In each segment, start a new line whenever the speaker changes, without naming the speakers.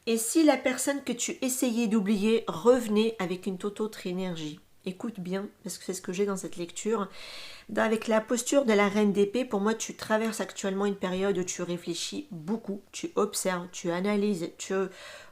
Et si la personne que tu essayais d'oublier revenait avec une toute autre énergie? Écoute bien, parce que c'est ce que j'ai dans cette lecture. Avec la posture de la reine d'épée, pour moi, tu traverses actuellement une période où tu réfléchis beaucoup, tu observes, tu analyses, tu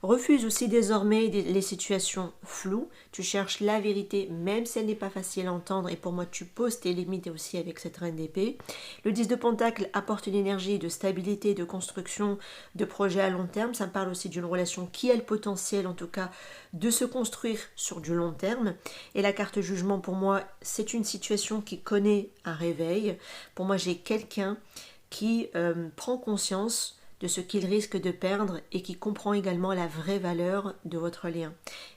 refuses aussi désormais les situations floues, tu cherches la vérité, même si elle n'est pas facile à entendre, et pour moi, tu poses tes limites aussi avec cette reine d'épée. Le 10 de Pentacle apporte une énergie de stabilité, de construction, de projet à long terme. Ça me parle aussi d'une relation qui a le potentiel, en tout cas, de se construire sur du long terme. Et la carte jugement, pour moi, c'est une situation qui connaît un réveil. Pour moi, j'ai quelqu'un qui prend conscience de ce qu'il risque de perdre et qui comprend également la vraie valeur de votre lien.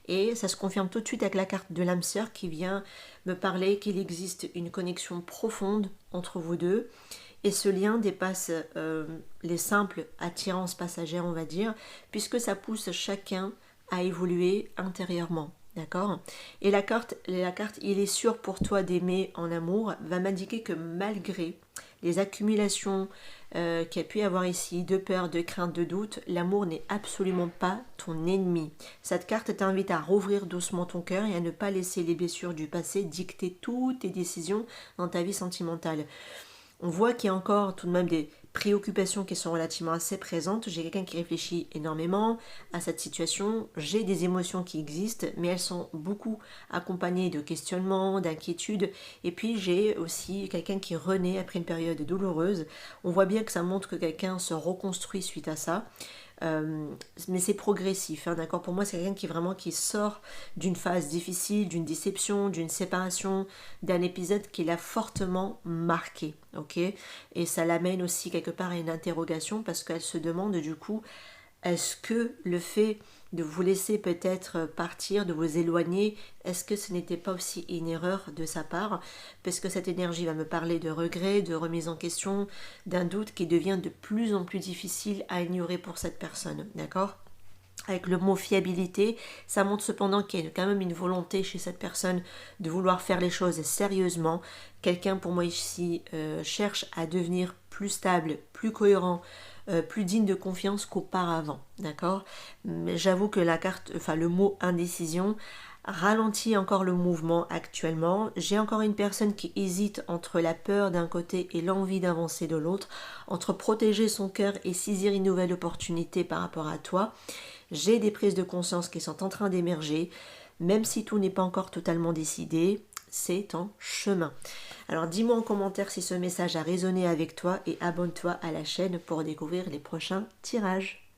Et ça se confirme tout de suite avec la carte de l'âme sœur qui vient me parler qu'il existe une connexion profonde entre vous deux. Et ce lien dépasse les simples attirances passagères, on va dire, puisque ça pousse chacun à évoluer intérieurement. D'accord. Et la carte il est sûr pour toi d'aimer en amour va m'indiquer que malgré les accumulations qu'il y a pu y avoir ici, de peur, de crainte, de doute, l'amour n'est absolument pas ton ennemi. Cette carte t'invite à rouvrir doucement ton cœur et à ne pas laisser les blessures du passé dicter toutes tes décisions dans ta vie sentimentale. On voit qu'il y a encore tout de même des préoccupations qui sont relativement assez présentes. J'ai quelqu'un qui réfléchit énormément à cette situation. J'ai des émotions qui existent, mais elles sont beaucoup accompagnées de questionnements, d'inquiétudes. Et puis j'ai aussi quelqu'un qui renaît après une période douloureuse. On voit bien que ça montre que quelqu'un se reconstruit suite à ça. Mais c'est progressif, hein, d'accord. Pour moi, c'est quelqu'un qui vraiment qui sort d'une phase difficile, d'une déception, d'une séparation, d'un épisode qui l'a fortement marqué, ok. Et ça l'amène aussi quelque part à une interrogation parce qu'elle se demande du coup, est-ce que le fait de vous laisser peut-être partir, de vous éloigner, est-ce que ce n'était pas aussi une erreur de sa part? Parce que cette énergie va me parler de regret, de remise en question, d'un doute qui devient de plus en plus difficile à ignorer pour cette personne, d'accord? Avec le mot fiabilité, ça montre cependant qu'il y a quand même une volonté chez cette personne de vouloir faire les choses sérieusement. Quelqu'un pour moi ici cherche à devenir plus stable, plus cohérent, plus digne de confiance qu'auparavant, d'accord. Mais j'avoue que la carte, enfin le mot indécision ralentit encore le mouvement actuellement. J'ai encore une personne qui hésite entre la peur d'un côté et l'envie d'avancer de l'autre, entre protéger son cœur et saisir une nouvelle opportunité par rapport à toi. J'ai des prises de conscience qui sont en train d'émerger, même si tout n'est pas encore totalement décidé, c'est en chemin. Alors dis-moi en commentaire si ce message a résonné avec toi et abonne-toi à la chaîne pour découvrir les prochains tirages.